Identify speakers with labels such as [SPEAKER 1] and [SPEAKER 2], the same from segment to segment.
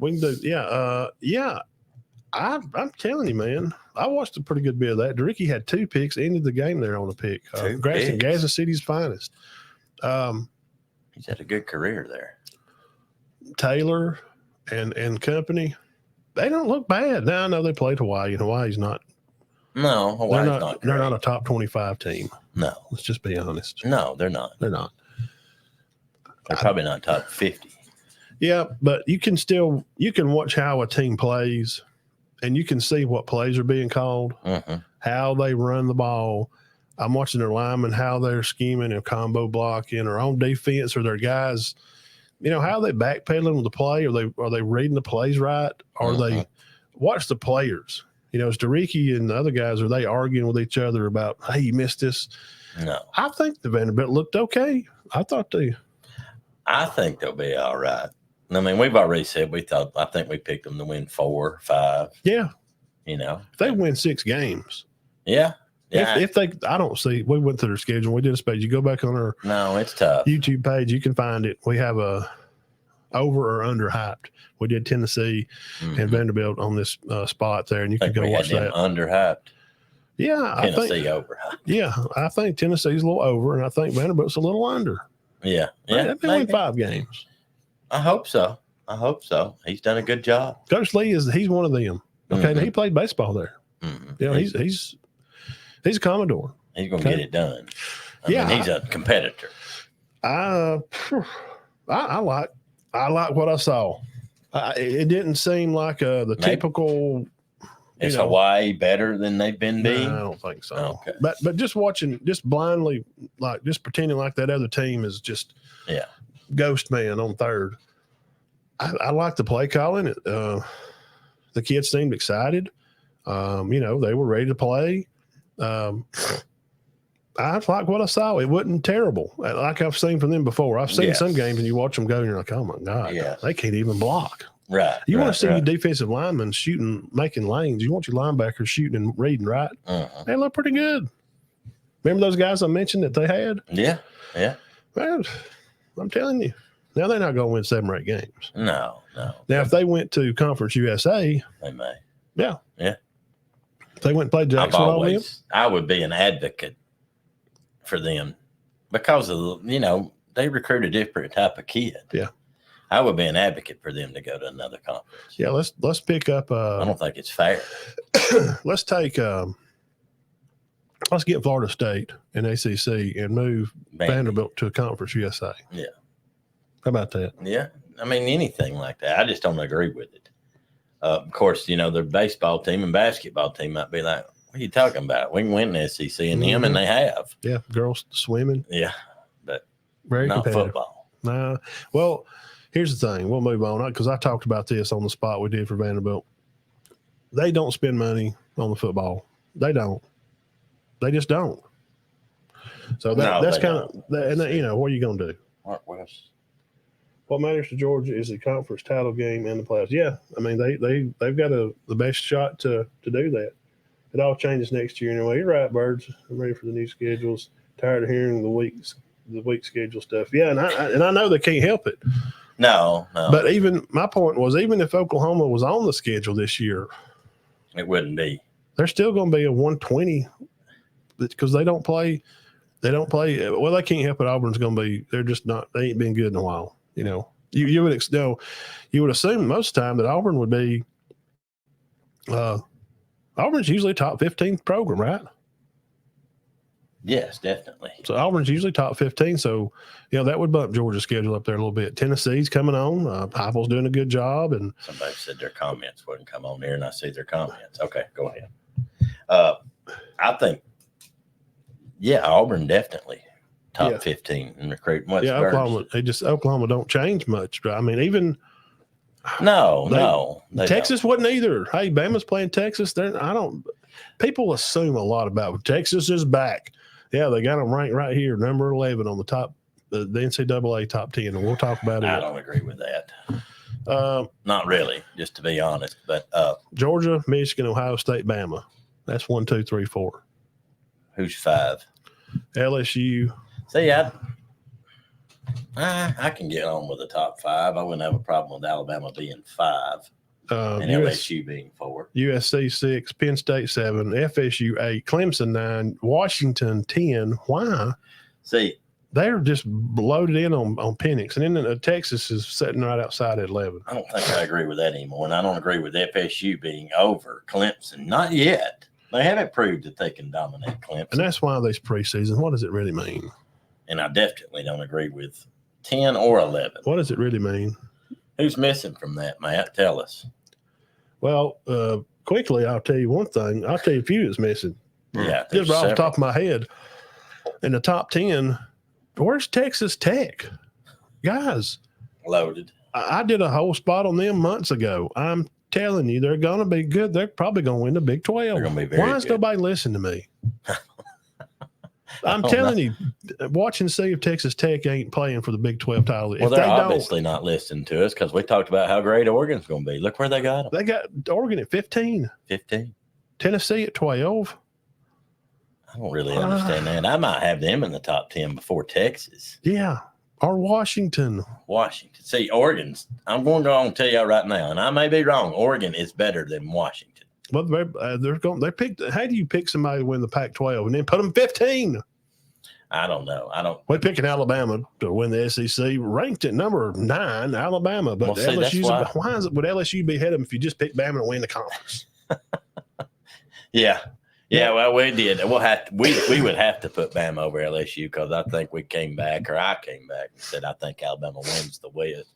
[SPEAKER 1] we can do. Yeah. I'm telling you, man. I watched a pretty good bit of that. Ricky had 2 picks, ended the game there on a pick. Gadsden City's finest.
[SPEAKER 2] He's had a good career there.
[SPEAKER 1] Taylor and company, they don't look bad. Now I know they played Hawaii, and Hawaii's not.
[SPEAKER 2] No, Hawaii's not great.
[SPEAKER 1] They're not a top 25 team.
[SPEAKER 2] No.
[SPEAKER 1] Let's just be honest.
[SPEAKER 2] No, they're not.
[SPEAKER 1] They're not.
[SPEAKER 2] They're probably not top 50.
[SPEAKER 1] Yeah, but you can watch how a team plays, and you can see what plays are being called, how they run the ball. I'm watching their linemen, how they're scheming and combo blocking, or on defense, or their guys, how are they backpedaling with the play? Are they reading the plays right? Are they watch the players? Is Deriki and the other guys, are they arguing with each other about, hey, you missed this?
[SPEAKER 2] No.
[SPEAKER 1] I think the Vanderbilt looked okay. I
[SPEAKER 2] think they'll be all right. I mean, we've already said I think we picked them to win 4, 5.
[SPEAKER 1] Yeah.
[SPEAKER 2] If
[SPEAKER 1] they win 6 games.
[SPEAKER 2] Yeah. Yeah.
[SPEAKER 1] If they, I don't see, we went through their schedule. We did a page. You go back on our
[SPEAKER 2] it's tough
[SPEAKER 1] YouTube page. You can find it. We have a over or under hyped. We did Tennessee and Vanderbilt on this spot there, and you can go watch that.
[SPEAKER 2] Under hyped.
[SPEAKER 1] Yeah.
[SPEAKER 2] Tennessee over hyped.
[SPEAKER 1] Yeah. I think Tennessee's a little over, and I think Vanderbilt's a little under.
[SPEAKER 2] Yeah. Yeah.
[SPEAKER 1] They win 5 games.
[SPEAKER 2] I hope so. He's done a good job.
[SPEAKER 1] Coach Lee he's one of them. Okay. Now he played baseball there. He's a Commodore.
[SPEAKER 2] He's going to get it done. I mean, he's a competitor.
[SPEAKER 1] I like what I saw. It didn't seem like the typical.
[SPEAKER 2] Is Hawaii better than they've been being?
[SPEAKER 1] No, I don't think so.
[SPEAKER 2] Okay.
[SPEAKER 1] But just watching, just blindly, like just pretending like that other team is just ghost man on third. I like the play calling. The kids seemed excited. They were ready to play. I like what I saw. It wasn't terrible, like I've seen from them before. I've seen some games, and you watch them go, and you're like, "Oh my god, they can't even block."
[SPEAKER 2] Right.
[SPEAKER 1] You want to see your defensive linemen shooting, making lanes. You want your linebackers shooting and reading, right? They look pretty good. Remember those guys I mentioned that they had?
[SPEAKER 2] Yeah.
[SPEAKER 1] Well, I'm telling you, now they're not going to win 7 or 8 games.
[SPEAKER 2] No.
[SPEAKER 1] Now, if they went to Conference USA,
[SPEAKER 2] they may.
[SPEAKER 1] Yeah. If they went and played Jacksonville,
[SPEAKER 2] I would be an advocate for them because of they recruit a different type of kid.
[SPEAKER 1] Yeah.
[SPEAKER 2] I would be an advocate for them to go to another conference.
[SPEAKER 1] Yeah, let's pick up.
[SPEAKER 2] I don't think it's fair.
[SPEAKER 1] Let's take. Let's get Florida State and ACC and move Vanderbilt to a Conference USA.
[SPEAKER 2] Yeah.
[SPEAKER 1] How about that?
[SPEAKER 2] Yeah. I mean, anything like that. I just don't agree with it. Of course, their baseball team and basketball team might be like, what are you talking about? We can win the SEC and them, and they have.
[SPEAKER 1] Yeah, girls swimming.
[SPEAKER 2] Yeah, but
[SPEAKER 1] very
[SPEAKER 2] not football.
[SPEAKER 1] No. Well, here's the thing. We'll move on because I talked about this on the spot we did for Vanderbilt. They don't spend money on the football. They don't. They just don't. So that's kind of – and what are you going to do?
[SPEAKER 2] Mark West.
[SPEAKER 1] What matters to Georgia is the conference title game and the playoffs. Yeah, I mean they've got the best shot to do that. It all changes next year anyway. You're right, Birds. I'm ready for the new schedules. Tired of hearing the week schedule stuff. Yeah, and I know they can't help it.
[SPEAKER 2] No.
[SPEAKER 1] But even my point was, even if Oklahoma was on the schedule this year,
[SPEAKER 2] it wouldn't be. They're
[SPEAKER 1] still going to be a 120 because they don't play. Well, they can't help it. Auburn's going to be. They're just not. They ain't been good in a while. You would assume most of the time that Auburn would be. Auburn's usually a top 15 program, right?
[SPEAKER 2] Yes, definitely.
[SPEAKER 1] So Auburn's usually top 15. So, that would bump Georgia's schedule up there a little bit. Tennessee's coming on. Heupel's doing a good job. And
[SPEAKER 2] somebody said their comments wouldn't come on here, and I see their comments. Okay, go ahead. I think, Auburn definitely top 15 in recruiting.
[SPEAKER 1] Oklahoma don't change much. I mean, even
[SPEAKER 2] no,
[SPEAKER 1] Texas wasn't either. Hey, Bama's playing Texas. People assume a lot about Texas is back. Yeah, they got them ranked right here, number 11 on the top, the NCAA top 10, and we'll talk about it.
[SPEAKER 2] I don't agree with that. Not really, just to be honest. But
[SPEAKER 1] Georgia, Michigan, Ohio State, Bama. That's 1, 2, 3, 4.
[SPEAKER 2] Who's 5?
[SPEAKER 1] LSU.
[SPEAKER 2] See, I can get on with the top 5. I wouldn't have a problem with Alabama being 5 and LSU being 4.
[SPEAKER 1] USC 6, Penn State 7, FSU 8, Clemson 9, Washington 10. Why?
[SPEAKER 2] See,
[SPEAKER 1] they're just loaded in on Penix, and then Texas is sitting right outside at 11.
[SPEAKER 2] I don't think I agree with that anymore, and I don't agree with FSU being over Clemson. Not yet. They haven't proved that they can dominate Clemson.
[SPEAKER 1] And that's why this preseason, what does it really mean?
[SPEAKER 2] And I definitely don't agree with 10 or 11.
[SPEAKER 1] What does it really mean?
[SPEAKER 2] Who's missing from that, Matt? Tell us.
[SPEAKER 1] Well, quickly, I'll tell you one thing. I'll tell you a few that's missing.
[SPEAKER 2] Yeah.
[SPEAKER 1] Just right off the top of my head. In the top 10, where's Texas Tech? Guys.
[SPEAKER 2] Loaded.
[SPEAKER 1] I did a whole spot on them months ago. I'm telling you, they're going to be good. They're probably going to win the Big 12.
[SPEAKER 2] They're going to be very
[SPEAKER 1] Why is
[SPEAKER 2] good.
[SPEAKER 1] nobody listening to me? I'm telling you, watch and see if Texas Tech ain't playing for the Big 12 title.
[SPEAKER 2] Well, they're obviously not listening to us because we talked about how great Oregon's going to be. Look where they got them.
[SPEAKER 1] They got Oregon at 15.
[SPEAKER 2] 15.
[SPEAKER 1] Tennessee at 12.
[SPEAKER 2] I don't really understand that. I might have them in the top 10 before Texas.
[SPEAKER 1] Yeah. Or Washington.
[SPEAKER 2] Washington. See, Oregon's, I'm going to go and tell you right now, and I may be wrong, Oregon is better than Washington.
[SPEAKER 1] Well, they picked. How do you pick somebody to win the Pac-12 and then put them 15?
[SPEAKER 2] I don't know.
[SPEAKER 1] We're picking Alabama to win the SEC, ranked at number 9, Alabama. But LSU's why would LSU be ahead of them if you just pick Bama to win the conference?
[SPEAKER 2] Yeah. Well, we did. We would have to put Bama over LSU because I think I came back and said I think Alabama wins the West.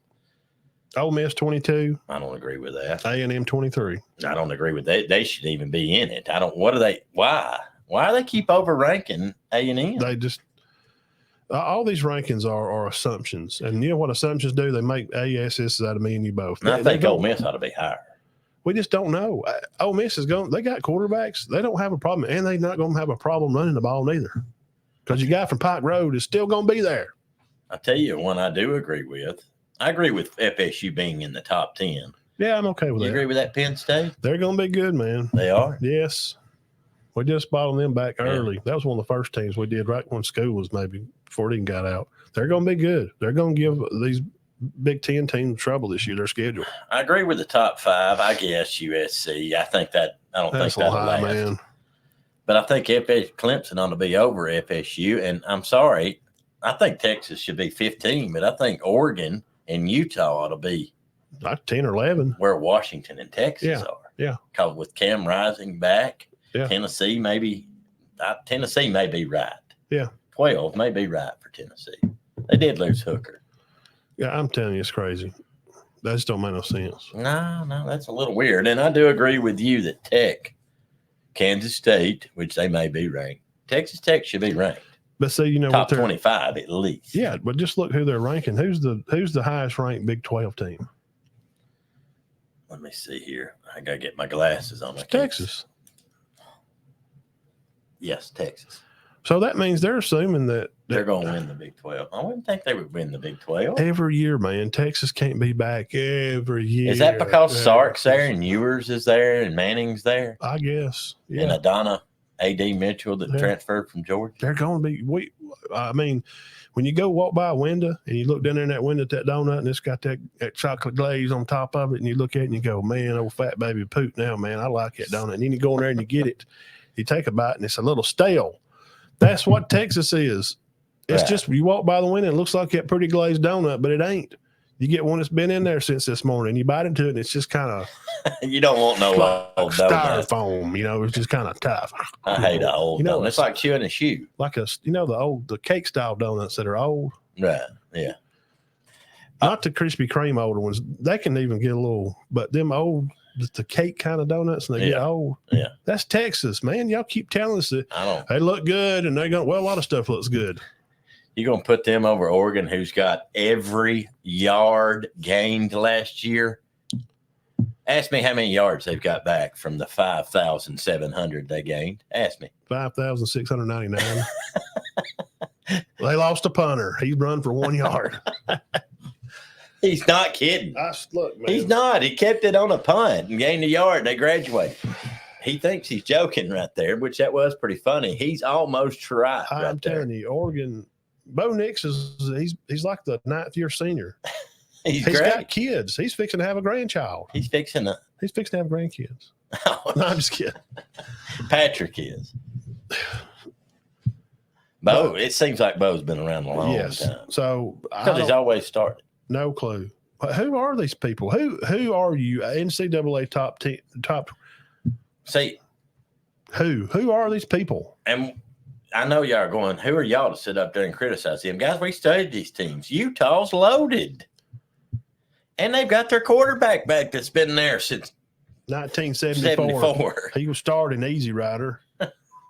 [SPEAKER 1] Ole Miss 22.
[SPEAKER 2] I don't agree with that.
[SPEAKER 1] A&M 23.
[SPEAKER 2] I don't agree with that. They should even be in it. Why? Why do they keep overranking A&M?
[SPEAKER 1] They just all these rankings are assumptions, and you know what assumptions do? They make ASS out of me and you both.
[SPEAKER 2] And I think Ole Miss ought to be higher.
[SPEAKER 1] We just don't know. Ole Miss is going. They got quarterbacks. They don't have a problem, and they're not going to have a problem running the ball neither. Because your guy from Pike Road is still going to be there.
[SPEAKER 2] I tell you one I do agree with. I agree with FSU being in the top 10.
[SPEAKER 1] Yeah, I'm okay with that.
[SPEAKER 2] You agree with that, Penn State?
[SPEAKER 1] They're going to be good, man.
[SPEAKER 2] They are?
[SPEAKER 1] Yes. We just bottled them back early. That was one of the first teams we did right when school was maybe before it even got out. They're going to be good. They're going to give these Big 10 teams trouble this year, their schedule.
[SPEAKER 2] I agree with the top 5. I guess USC. I don't think that'll last. Man. But I think Clemson ought to be over FSU. And I'm sorry, I think Texas should be 15, but I think Oregon and Utah ought to be
[SPEAKER 1] like 10 or 11.
[SPEAKER 2] Where Washington and Texas are.
[SPEAKER 1] Yeah.
[SPEAKER 2] Because with Cam Rising back, Tennessee may be right.
[SPEAKER 1] Yeah.
[SPEAKER 2] 12 may be right for Tennessee. They did lose Hooker.
[SPEAKER 1] Yeah, I'm telling you, it's crazy. That just don't make no sense.
[SPEAKER 2] No, that's a little weird. And I do agree with you that Tech, Kansas State, which they may be ranked, Texas Tech should be ranked.
[SPEAKER 1] But see,
[SPEAKER 2] top 25 at least.
[SPEAKER 1] Yeah, but just look who they're ranking. Who's the highest ranked Big 12 team?
[SPEAKER 2] Let me see here. I gotta get my glasses on.
[SPEAKER 1] Texas.
[SPEAKER 2] Yes, Texas.
[SPEAKER 1] So that means they're assuming that
[SPEAKER 2] they're going to win the Big 12. I wouldn't think they would win the Big 12.
[SPEAKER 1] Every year, man. Texas can't be back every year.
[SPEAKER 2] Is that because Sark's there and Ewers is there and Manning's there?
[SPEAKER 1] I guess. Yeah.
[SPEAKER 2] And Adana A.D. Mitchell that transferred from Georgia?
[SPEAKER 1] They're going to be I mean, when you go walk by a window and you look down there in that window at that donut and it's got that chocolate glaze on top of it and you look at it and you go, man, old fat baby poop now, man. I like that donut. And then you go in there and you get it. You take a bite and it's a little stale. That's what Texas is. It's just you walk by the window, it looks like that pretty glazed donut, but it ain't. You get one that's been in there since this morning. You bite into it, and it's just kind of
[SPEAKER 2] you don't want no old
[SPEAKER 1] styrofoam. You know, it's just kind of tough.
[SPEAKER 2] I hate an old donut. It's like chewing a shoe.
[SPEAKER 1] Like the cake style donuts that are old.
[SPEAKER 2] Right. Yeah.
[SPEAKER 1] Not the Krispy Kreme older ones. They can even get a little, but them old, the cake kind of donuts, and they get old.
[SPEAKER 2] Yeah.
[SPEAKER 1] That's Texas, man. Y'all keep telling us that they look good, and they're going. Well, a lot of stuff looks good.
[SPEAKER 2] You're going to put them over Oregon, who's got every yard gained last year? Ask me how many yards they've got back from the 5,700 they gained. Ask me.
[SPEAKER 1] 5,699. They lost a punter. He's run for 1 yard.
[SPEAKER 2] He's not kidding.
[SPEAKER 1] Look, man.
[SPEAKER 2] He's not. He kept it on a punt and gained a yard. They graduated. He thinks he's joking right there, which that was pretty funny. He's almost right.
[SPEAKER 1] I'm telling you, Oregon, Bo Nix he's like the 9th year senior.
[SPEAKER 2] He's
[SPEAKER 1] got kids. He's fixing to have a grandchild.
[SPEAKER 2] He's fixing to
[SPEAKER 1] have grandkids. No, I'm just kidding.
[SPEAKER 2] Patrick is. Bo, it seems like Bo's been around a long time.
[SPEAKER 1] So
[SPEAKER 2] because he's always started.
[SPEAKER 1] No clue. But who are these people? Who are you? NCAA top.
[SPEAKER 2] See,
[SPEAKER 1] who are these people?
[SPEAKER 2] And I know y'all are going, who are y'all to sit up there and criticize him? Guys, we studied these teams. Utah's loaded. And they've got their quarterback back that's been there since
[SPEAKER 1] 1974. He was starting Easy Rider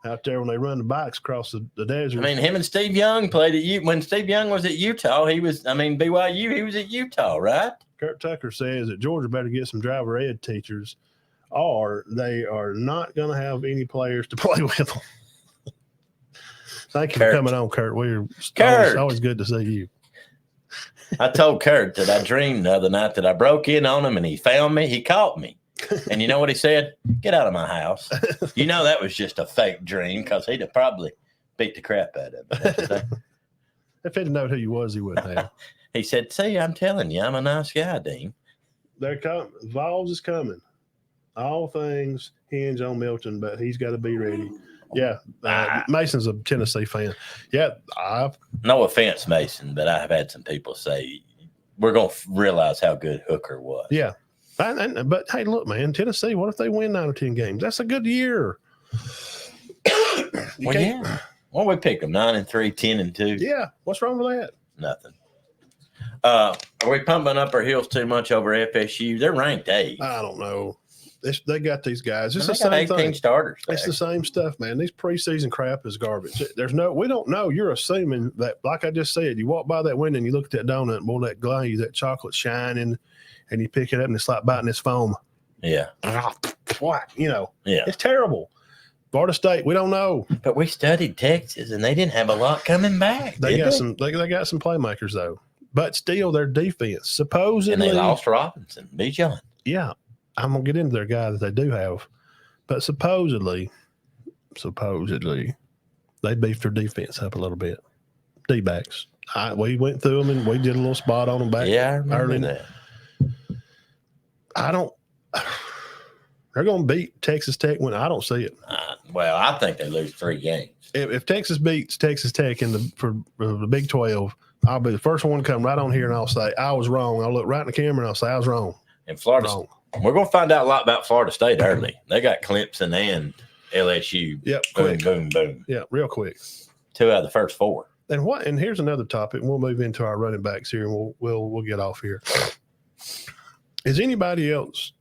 [SPEAKER 1] out there when they run the bikes across the desert.
[SPEAKER 2] I mean, him and Steve Young played at when Steve Young was at Utah. BYU, he was at Utah, right?
[SPEAKER 1] Kurt Tucker says that Georgia better get some driver ed teachers or they are not going to have any players to play with them. Thank you for coming on, Kurt. We're always good to see you.
[SPEAKER 2] I told Kurt that I dreamed the other night that I broke in on him and he found me. He caught me. And you know what he said? Get out of my house. You know that was just a fake dream because he'd have probably beat the crap out of me.
[SPEAKER 1] If he'd known who you was, he wouldn't have.
[SPEAKER 2] He said, see, I'm telling you, I'm a nice guy, Dean.
[SPEAKER 1] They're coming. Vols is coming. All things hinge on Milton, but he's got to be ready. Yeah, Mason's a Tennessee fan. Yeah,
[SPEAKER 2] no offense, Mason, but I have had some people say we're going to realize how good Hooker was.
[SPEAKER 1] Yeah, but hey, look, man, Tennessee. What if they win 9 or 10 games? That's a good year.
[SPEAKER 2] Yeah. Well, we pick them 9-3, 10-2.
[SPEAKER 1] Yeah, what's wrong with that?
[SPEAKER 2] Nothing. Are we pumping up our heels too much over FSU? They're ranked 8th.
[SPEAKER 1] I don't know. They got these guys. It's the
[SPEAKER 2] same 18
[SPEAKER 1] thing.
[SPEAKER 2] Starters.
[SPEAKER 1] It's the same stuff, man. These preseason crap is garbage. We don't know. You're assuming that, like I just said, you walk by that window and you look at that donut and boy, that glaze, that chocolate shining, and you pick it up and it's like biting this foam.
[SPEAKER 2] Yeah.
[SPEAKER 1] What? Yeah.
[SPEAKER 2] It's
[SPEAKER 1] terrible. Florida State, we don't know.
[SPEAKER 2] But we studied Texas and they didn't have a lot coming back.
[SPEAKER 1] They got some playmakers though. But still their defense. Supposedly.
[SPEAKER 2] And they lost Robinson, Bijan.
[SPEAKER 1] Yeah. I'm going to get into their guy that they do have. But supposedly, they beefed their defense up a little bit. D-backs. We went through them and we did a little spot on them back.
[SPEAKER 2] Yeah, I remember that.
[SPEAKER 1] They're going to beat Texas Tech when I don't see it.
[SPEAKER 2] Well, I think they lose 3 games.
[SPEAKER 1] If Texas beats Texas Tech for the Big 12, I'll be the first one to come right on here and I'll say, I was wrong. I'll look right in the camera and I'll say, I was wrong.
[SPEAKER 2] And Florida, we're going to find out a lot about Florida State early. They got Clemson and LSU.
[SPEAKER 1] Yep.
[SPEAKER 2] Boom, boom, boom.
[SPEAKER 1] Yeah, real quick.
[SPEAKER 2] 2 out of the first 4.
[SPEAKER 1] And here's another topic. We'll move into our running backs here and we'll get off here. Is anybody else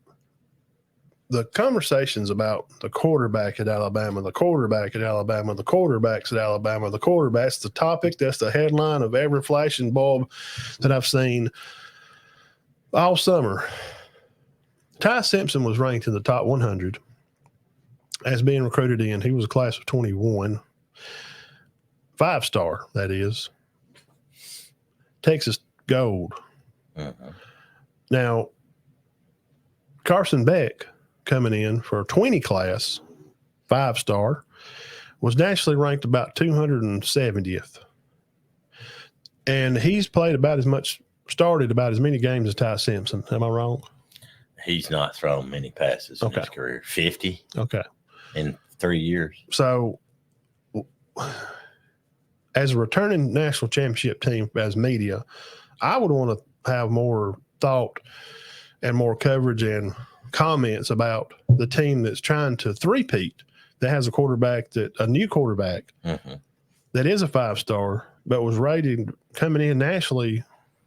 [SPEAKER 1] the conversations about the quarterback at Alabama, the quarterbacks at Alabama, the quarterbacks, the topic, that's the headline of every flashing bulb that I've seen all summer. Ty Simpson was ranked in the top 100 as being recruited in. He was a class of 21. 5-star, that is. Texas Gold.
[SPEAKER 2] Uh-huh.
[SPEAKER 1] Now, Carson Beck coming in for a 20 class, 5-star, was nationally ranked about 270th. And he's played started about as many games as Ty Simpson. Am I wrong?
[SPEAKER 2] He's not thrown many passes in his career. 50.
[SPEAKER 1] Okay.
[SPEAKER 2] In 3 years.
[SPEAKER 1] So, as a returning national championship team, as media, I would want to have more thought and more coverage and comments about the team that's trying to three-peat, that has a new quarterback that is a 5-star, but was rated coming in nationally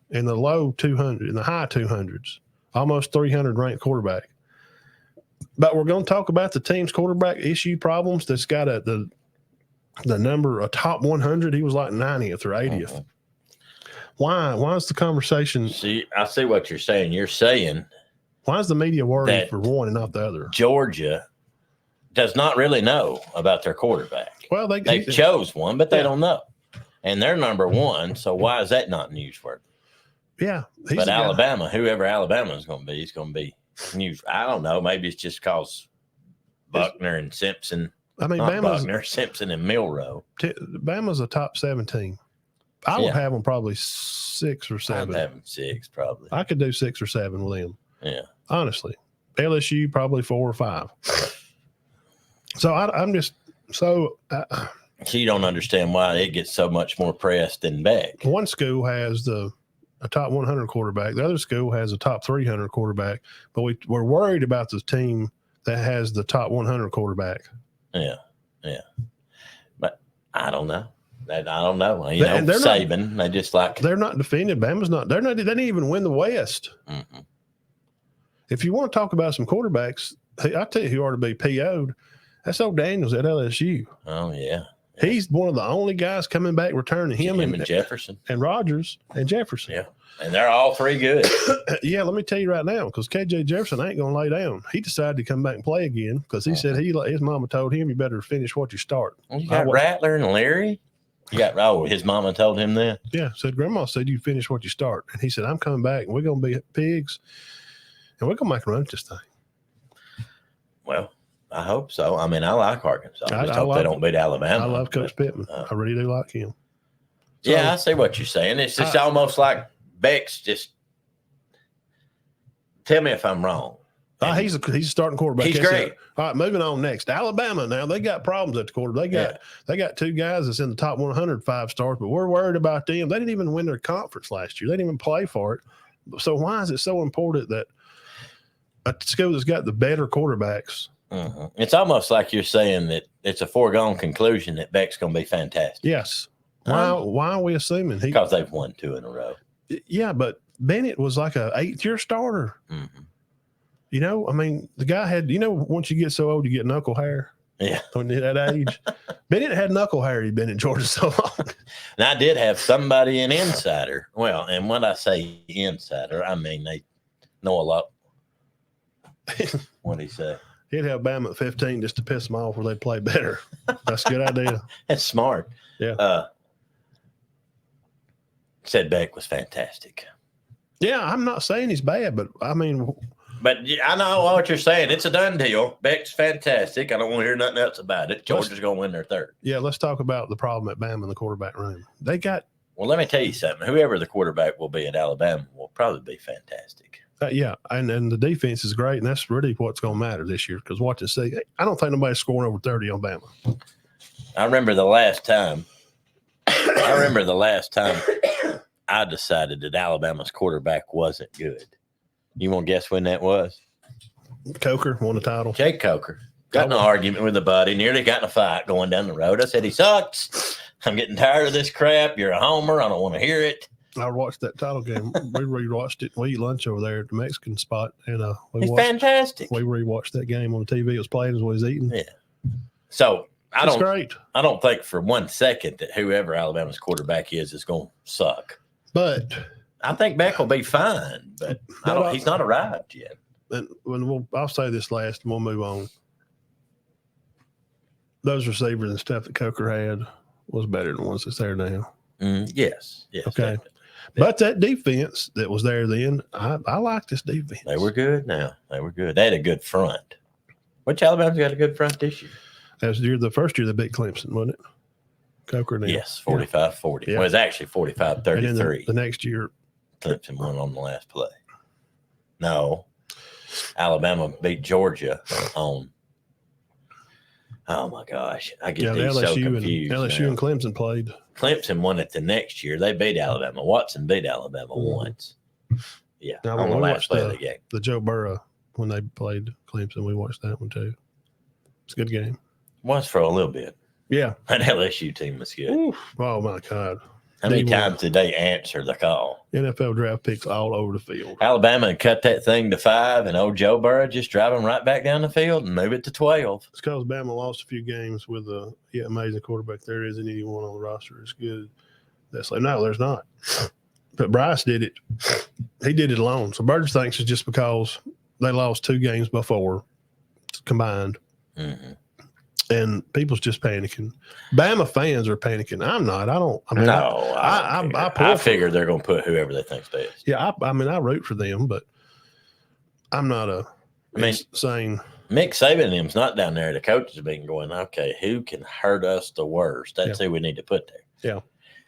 [SPEAKER 1] in the low 200, in the high 200s, almost 300 ranked quarterback. But we're going to talk about the team's quarterback issue problems that's got the number, a top 100. He was like 90th or 80th. Why is the conversation?
[SPEAKER 2] See, I see what you're saying. You're saying,
[SPEAKER 1] why is the media worried for one and not the other?
[SPEAKER 2] Georgia does not really know about their quarterback.
[SPEAKER 1] Well,
[SPEAKER 2] they chose one, but they don't know. And they're number 1, so why is that not newsworthy?
[SPEAKER 1] Yeah.
[SPEAKER 2] But Alabama, whoever Alabama is going to be, news. I don't know. Maybe it's just because Buckner and Simpson.
[SPEAKER 1] I mean,
[SPEAKER 2] Buckner, Simpson, and Milroe.
[SPEAKER 1] Bama's a top 17. I would have them probably 6 or 7.
[SPEAKER 2] I'd have them 6 probably.
[SPEAKER 1] I could do 6 or 7 with them.
[SPEAKER 2] Yeah.
[SPEAKER 1] Honestly. LSU probably 4 or 5. So I'm just so.
[SPEAKER 2] You don't understand why it gets so much more press than Beck.
[SPEAKER 1] One school has a top 100 quarterback. The other school has a top 300 quarterback. But we're worried about the team that has the top 100 quarterback.
[SPEAKER 2] Yeah. But I don't know. I don't know. You know, Saban, they just like.
[SPEAKER 1] They're not defended. Bama's not. They didn't even win the West.
[SPEAKER 2] Mm-hmm.
[SPEAKER 1] If you want to talk about some quarterbacks, I tell you who ought to be PO'd. That's old Daniels at LSU.
[SPEAKER 2] Oh, yeah.
[SPEAKER 1] He's one of the only guys coming back returning. Him and
[SPEAKER 2] Jefferson.
[SPEAKER 1] And Rogers and Jefferson.
[SPEAKER 2] Yeah. And they're all 3 good.
[SPEAKER 1] Yeah, let me tell you right now, because KJ Jefferson ain't going to lay down. He decided to come back and play again because he said his mama told him you better finish what you start.
[SPEAKER 2] Well, you got Rattler and Larry? You got his mama told him that?
[SPEAKER 1] Yeah, said Grandma said you finish what you start. And he said, I'm coming back and we're going to be pigs and we're going to make a run at this thing.
[SPEAKER 2] Well, I hope so. I mean, I like Arkansas. I just hope they don't beat Alabama.
[SPEAKER 1] I love Coach Pittman. I really do like him.
[SPEAKER 2] So, yeah, I see what you're saying. It's just almost like Beck's just tell me if I'm wrong.
[SPEAKER 1] He's a starting quarterback.
[SPEAKER 2] He's great.
[SPEAKER 1] All right, moving on next. Alabama now, they got problems at the quarterback. They got 2 guys that's in the top 100 5-stars, but we're worried about them. They didn't even win their conference last year. They didn't even play for it. So why is it so important that a school that's got the better quarterbacks?
[SPEAKER 2] Mm-hmm. It's almost like you're saying that it's a foregone conclusion that Beck's going to be fantastic.
[SPEAKER 1] Yes. Why are we assuming?
[SPEAKER 2] Because they've won 2 in a row.
[SPEAKER 1] Yeah, but Bennett was like a 8th-year starter.
[SPEAKER 2] Mm-hmm.
[SPEAKER 1] You know, I mean, the guy had, once you get so old, you get knuckle hair.
[SPEAKER 2] Yeah.
[SPEAKER 1] When you're that age. Bennett had knuckle hair. He'd been in Georgia so long.
[SPEAKER 2] And I did have somebody in Insider. Well, and when I say Insider, I mean they know a lot. What'd he say?
[SPEAKER 1] He'd have Bama at 15 just to piss them off where they play better. That's a good idea.
[SPEAKER 2] That's smart.
[SPEAKER 1] Yeah.
[SPEAKER 2] Said Beck was fantastic.
[SPEAKER 1] Yeah, I'm not saying he's bad, but I mean.
[SPEAKER 2] But I know what you're saying. It's a done deal. Beck's fantastic. I don't want to hear nothing else about it. Georgia's going to win their 3rd.
[SPEAKER 1] Yeah, let's talk about the problem at Bama in the quarterback room. They got.
[SPEAKER 2] Well, let me tell you something. Whoever the quarterback will be at Alabama will probably be fantastic.
[SPEAKER 1] Yeah, and the defense is great, and that's really what's going to matter this year. Because watch and see, I don't think nobody's scoring over 30 on Bama.
[SPEAKER 2] I remember the last time I decided that Alabama's quarterback wasn't good. You want to guess when that was?
[SPEAKER 1] Coker won the title.
[SPEAKER 2] Jake Coker got in an argument with a buddy, nearly got in a fight going down the road. I said, he sucks. I'm getting tired of this crap. You're a homer. I don't want to hear it.
[SPEAKER 1] I watched that title game. We rewatched it. We eat lunch over there at the Mexican spot, and
[SPEAKER 2] it's fantastic.
[SPEAKER 1] We rewatched that game on the TV. It was playing as we was eating.
[SPEAKER 2] Yeah. So I don't think for 1 second that whoever Alabama's quarterback is going to suck.
[SPEAKER 1] But
[SPEAKER 2] I think Beck will be fine, but he's not arrived yet.
[SPEAKER 1] And I'll say this last, and we'll move on. Those receivers and stuff that Coker had was better than the ones that's there now.
[SPEAKER 2] Yes.
[SPEAKER 1] Okay. Definitely. But that defense that was there then, I like this defense.
[SPEAKER 2] They were good now. They were good. They had a good front. Which Alabama's got a good front this year?
[SPEAKER 1] That was the first year they beat Clemson, wasn't it? Coker now.
[SPEAKER 2] Yes, 45-40. Yeah. Well, it was actually 45-33.
[SPEAKER 1] The next year.
[SPEAKER 2] Clemson won on the last play. No. Alabama beat Georgia on. Oh, my gosh. I get these so confused.
[SPEAKER 1] LSU and Clemson played.
[SPEAKER 2] Clemson won it the next year. They beat Alabama. Watson beat Alabama once. Yeah, on the last play of the game.
[SPEAKER 1] The Joe Burrow, when they played Clemson, we watched that one too. It's a good game.
[SPEAKER 2] Was for a little bit.
[SPEAKER 1] Yeah.
[SPEAKER 2] That LSU team was good.
[SPEAKER 1] Oof. Oh, my God.
[SPEAKER 2] How many times did they answer the call?
[SPEAKER 1] NFL draft picks all over the field.
[SPEAKER 2] Alabama cut that thing to 5, and old Joe Burrow just drive them right back down the field and move it to 12.
[SPEAKER 1] It's because Bama lost a few games with a amazing quarterback. There isn't anyone on the roster as good. That's like, no, there's not. But Bryce did it. He did it alone. So Burgess thinks it's just because they lost 2 games before combined.
[SPEAKER 2] Mm-hmm.
[SPEAKER 1] And people's just panicking. Bama fans are panicking. I'm not.
[SPEAKER 2] I figure they're going to put whoever they think's best.
[SPEAKER 1] Yeah, I root for them, but I'm not saying.
[SPEAKER 2] Mick Saban and him's not down there at the coaches meeting going, okay, who can hurt us the worst? That's who we need to put there.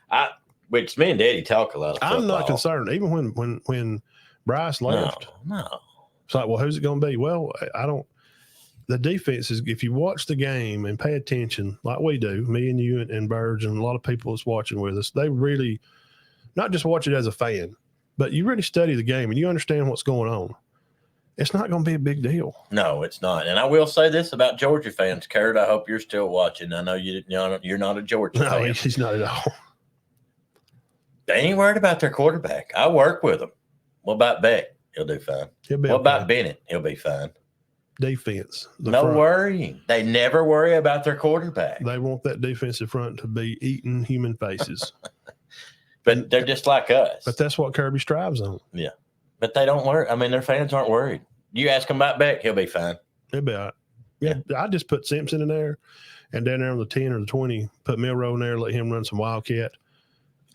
[SPEAKER 1] Yeah.
[SPEAKER 2] Which me and Daddy talk a lot of football.
[SPEAKER 1] I'm not concerned. Even when Bryce left.
[SPEAKER 2] No.
[SPEAKER 1] It's like, well, who's it going to be? Well, I don't. The defense is, if you watch the game and pay attention like we do, me and you and Burge and a lot of people that's watching with us, they really not just watch it as a fan, but you really study the game and you understand what's going on. It's not going to be a big deal.
[SPEAKER 2] No, it's not. And I will say this about Georgia fans, Kurt. I hope you're still watching. I know you're not a Georgia fan.
[SPEAKER 1] No, he's not at all.
[SPEAKER 2] They ain't worried about their quarterback. I work with them. What about Beck? He'll do fine. What about Bennett? He'll be fine.
[SPEAKER 1] Defense.
[SPEAKER 2] No worrying. They never worry about their quarterback.
[SPEAKER 1] They want that defensive front to be eating human faces.
[SPEAKER 2] But they're just like us.
[SPEAKER 1] But that's what Kirby strives on.
[SPEAKER 2] Yeah. But they don't worry. I mean, their fans aren't worried. You ask him about Beck, he'll be fine.
[SPEAKER 1] He'll be all right. Yeah. I just put Simpson in there and down there on the 10 or the 20, put Milrow in there, let him run some Wildcat.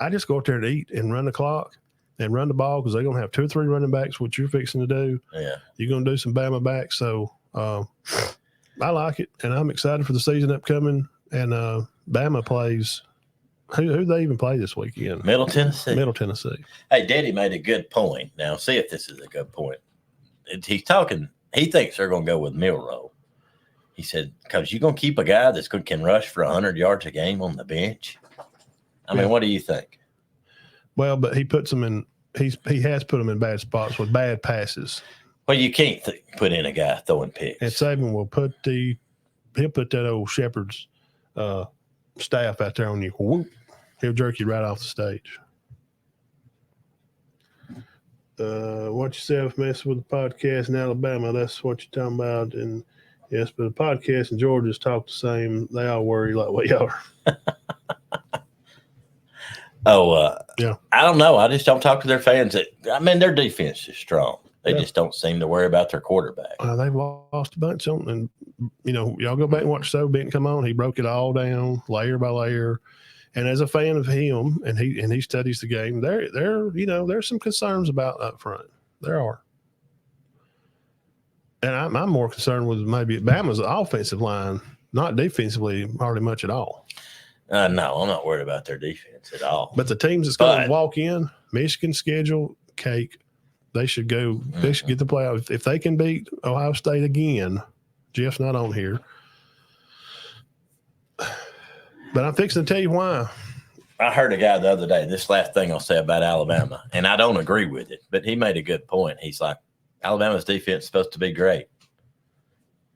[SPEAKER 1] I just go out there to eat and run the clock and run the ball because they're going to have 2 or 3 running backs, what you're fixing to do.
[SPEAKER 2] Yeah.
[SPEAKER 1] You're going to do some Bama backs. So I like it, and I'm excited for the season upcoming. And Bama plays who they even play this weekend?
[SPEAKER 2] Middle Tennessee.
[SPEAKER 1] Hey,
[SPEAKER 2] Daddy made a good point. Now, see if this is a good point. He's talking – he thinks they're going to go with Milrow. He said, because you're going to keep a guy that's can rush for 100 yards a game on the bench. I mean, what do you think?
[SPEAKER 1] Well, but he puts them in he has put them in bad spots with bad passes.
[SPEAKER 2] Well, you can't put in a guy throwing picks.
[SPEAKER 1] And Saban will he'll put that old Shepherd's staff out there on you. Whoop, he'll jerk you right off the stage. Watch yourself messing with the podcast in Alabama. That's what you're talking about. And yes, but the podcast in Georgia's talk the same. They all worry like we are.
[SPEAKER 2] Yeah. I don't know. I just don't talk to their fans. Their defense is strong. They just don't seem to worry about their quarterback.
[SPEAKER 1] They've lost a bunch on, and y'all go back and watch So Benton come on. He broke it all down layer by layer. And as a fan of him, and he studies the game, there's some concerns about up front. There are. And I'm more concerned with maybe Bama's offensive line, not defensively hardly much at all.
[SPEAKER 2] No, I'm not worried about their defense at all.
[SPEAKER 1] But the teams that's going to walk in, Michigan's schedule, cake, they should go. Mm-hmm. They should get the playoff. If they can beat Ohio State again, Jeff's not on here. But I'm fixing to tell you why.
[SPEAKER 2] I heard a guy the other day, this last thing I'll say about Alabama, and I don't agree with it, but he made a good point. He's like, Alabama's defense is supposed to be great.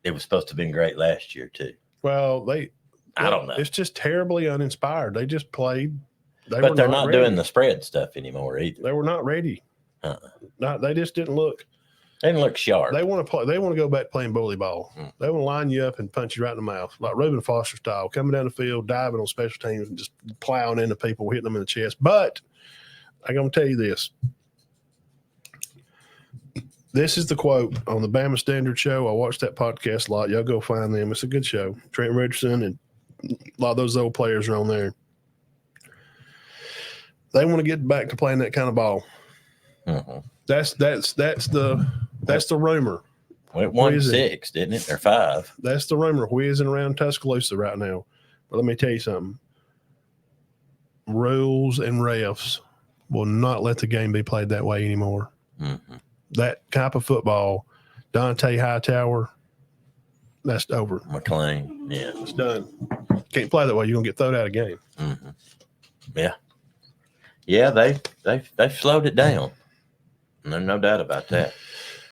[SPEAKER 2] It was supposed to have been great last year, too.
[SPEAKER 1] Well,
[SPEAKER 2] I don't know.
[SPEAKER 1] It's just terribly uninspired. They just played.
[SPEAKER 2] But they're not doing the spread stuff anymore either.
[SPEAKER 1] They were not ready. They just didn't look.
[SPEAKER 2] They didn't look sharp.
[SPEAKER 1] They want to play. They want to go back playing bully ball. They want to line you up and punch you right in the mouth, like Reuben Foster style, coming down the field, diving on special teams, and just plowing into people, hitting them in the chest. But I'm going to tell you this. This is the quote on the Bama Standard Show. I watched that podcast a lot. Y'all go find them. It's a good show. Trent Richardson and a lot of those old players are on there. They want to get back to playing that kind of ball. Mm-hmm. That's the rumor.
[SPEAKER 2] Well, it won 6, didn't it? Or 5.
[SPEAKER 1] That's the rumor whizzing around Tuscaloosa right now. But let me tell you something. Rules and refs will not let the game be played that way anymore. Mm-hmm. That type of football, Dante Hightower, that's over.
[SPEAKER 2] McClain, yeah.
[SPEAKER 1] It's done. Can't play that way. You're going to get thrown out of the game.
[SPEAKER 2] Mm-hmm. Yeah. Yeah, they've slowed it down. There's no doubt about that.